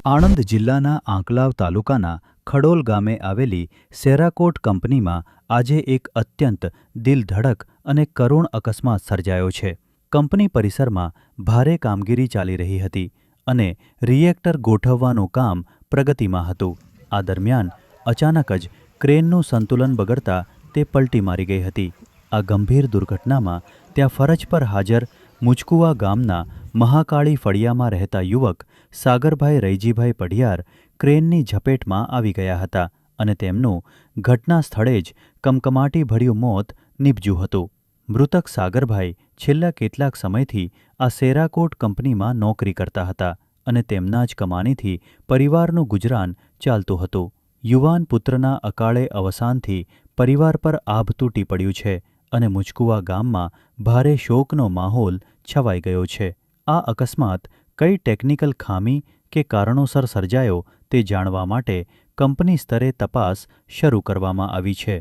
આણંદ જિલ્લાના આંકલાવ તાલુકાના ખડોલ ગામે આવેલી સેરાકોટ કંપનીમાં આજે એક અત્યંત દિલધડક અને કરુણ અકસ્માત સર્જાયો છે. કંપની પરિસરમાં ભારે કામગીરી ચાલી રહી હતી અને રિએક્ટર ગોઠવવાનું કામ પ્રગતિમાં હતું. આ દરમિયાન અચાનક જ ક્રેનનું સંતુલન બગડતા તે પલટી મારી ગઈ હતી. આ ગંભીર દુર્ઘટનામાં ત્યાં ફરજ પર હાજર મુચકુવા ગામના મહાકાળી ફળિયામાં રહેતા યુવક સાગરભાઈ રૈજીભાઈ પઢિયાર ક્રેનની ઝપેટમાં આવી ગયા હતા અને તેમનું ઘટના સ્થળે જ કમકમાટીભર્યું મોત નીપજ્યું હતું. મૃતક સાગરભાઈ છેલ્લા કેટલાક સમયથી આ સેરાકોટ કંપનીમાં નોકરી કરતા હતા અને તેમના જ કમાણીથી પરિવારનું ગુજરાન ચાલતું હતું. યુવાન પુત્રના અકાળે અવસાનથી પરિવાર પર આભ તૂટી પડ્યું છે અને મુચકુવા ગામમાં ભારે શોકનો માહોલ છવાઈ ગયો છે. આ અકસ્માત કઈ ટેકનિકલ ખામી કે કારણોસર સર્જાયો તે જાણવા માટે કંપની સ્તરે તપાસ શરૂ કરવામાં આવી છે.